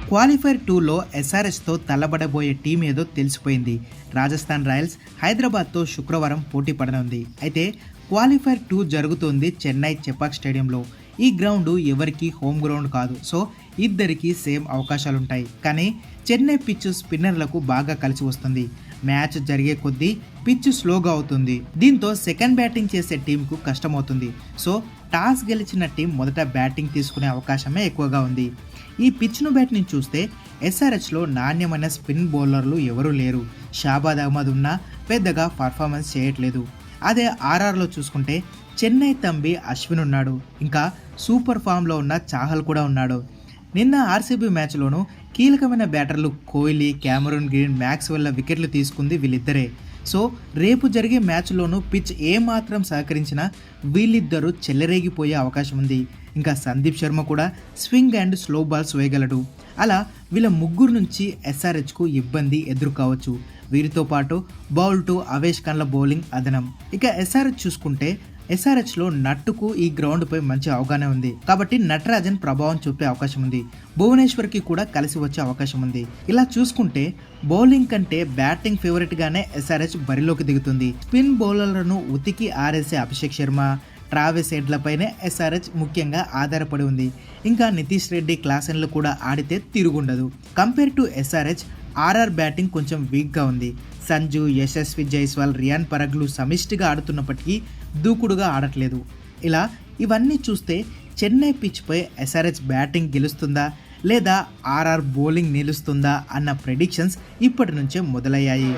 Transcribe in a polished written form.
Qualifier 2లో ఎస్ఆర్హెచ్తో తలబడబోయే team ఏదో తెలిసిపోయింది. రాజస్థాన్ రాయల్స్ హైదరాబాద్తో శుక్రవారం పోటీ పడనుంది. అయితే క్వాలిఫైర్ 2 జరుగుతోంది చెన్నై చెపాక్ స్టేడియంలో. ఈ గ్రౌండ్ ఎవరికి హోమ్ గ్రౌండ్ కాదు. సో ఇద్దరికి సేమ్ అవకాశాలుంటాయి. కానీ చెన్నై పిచ్ స్పిన్నర్లకు బాగా కలిసి వస్తుంది. మ్యాచ్ జరిగే కొద్దీ పిచ్ స్లోగా అవుతుంది. దీంతో సెకండ్ బ్యాటింగ్ చేసే టీంకు కష్టమవుతుంది. సో టాస్ గెలిచిన టీం మొదట బ్యాటింగ్ తీసుకునే అవకాశమే ఎక్కువగా ఉంది. ఈ పిచ్ను బ్యాట్ని చూస్తే ఎస్ఆర్హెచ్లో నాణ్యమైన స్పిన్ బౌలర్లు ఎవరూ లేరు. షాబాద్ అహ్మద్ ఉన్నా పెద్దగా పర్ఫార్మెన్స్ చేయట్లేదు. అదే ఆర్ఆర్లో చూసుకుంటే చెన్నై తంబి అశ్విన్ ఉన్నాడు. ఇంకా సూపర్ ఫామ్లో ఉన్న చాహల్ కూడా ఉన్నాడు. నిన్న ఆర్సీబీ మ్యాచ్లోనూ కీలకమైన బ్యాటర్లు కోహ్లీ, క్యామరూన్ గ్రీన్, మ్యాక్స్వెల్ల వికెట్లు తీసుకుంది వీళ్ళిద్దరే. సో రేపు జరిగే మ్యాచ్లోనూ పిచ్ ఏమాత్రం సహకరించినా వీళ్ళిద్దరూ చెలరేగిపోయే అవకాశం ఉంది. ఇంకా సందీప్ శర్మ కూడా స్వింగ్ అండ్ స్లో బాల్స్ వేయగలడు. అలా వీళ్ళ ముగ్గురు నుంచి ఎస్ఆర్హెచ్కు ఇబ్బంది ఎదురు కావచ్చు. వీరితో పాటు బౌల్టు, అవేష్ ఖాన్ల బౌలింగ్ అదనం. ఇక ఎస్ఆర్హెచ్ చూసుకుంటే ఎస్ఆర్హెచ్లో నట్టుకు ఈ గ్రౌండ్పై మంచి అవగాహన ఉంది. కాబట్టి నటరాజన్ ప్రభావం చూపే అవకాశం ఉంది. భువనేశ్వర్కి కూడా కలిసి వచ్చే అవకాశం ఉంది. ఇలా చూసుకుంటే బౌలింగ్ కంటే బ్యాటింగ్ ఫేవరెట్గానే ఎస్ఆర్హెచ్ బరిలోకి దిగుతుంది. స్పిన్ బౌలర్లను ఉతికి ఆరేసే అభిషేక్ శర్మ, ట్రావిస్ హెడ్లపైనే ఎస్ఆర్హెచ్ ముఖ్యంగా ఆధారపడి ఉంది. ఇంకా నితీష్ రెడ్డి, క్లాసెన్లు కూడా ఆడితే తిరుగుండదు. Compare to SRH RR batting కొంచెం వీక్గా ఉంది. సంజు, యశస్వి జైస్వాల్, రియాన్ పరగ్లు సమిష్టిగా ఆడుతున్నప్పటికీ దూకుడుగా ఆడట్లేదు. ఇలా ఇవన్నీ చూస్తే చెన్నై పిచ్పై ఎస్ఆర్హెచ్ బ్యాటింగ్ గెలుస్తుందా లేదా ఆర్ఆర్ బౌలింగ్ నిలుస్తుందా అన్న ప్రెడిక్షన్స్ ఇప్పటి నుంచే మొదలయ్యాయి.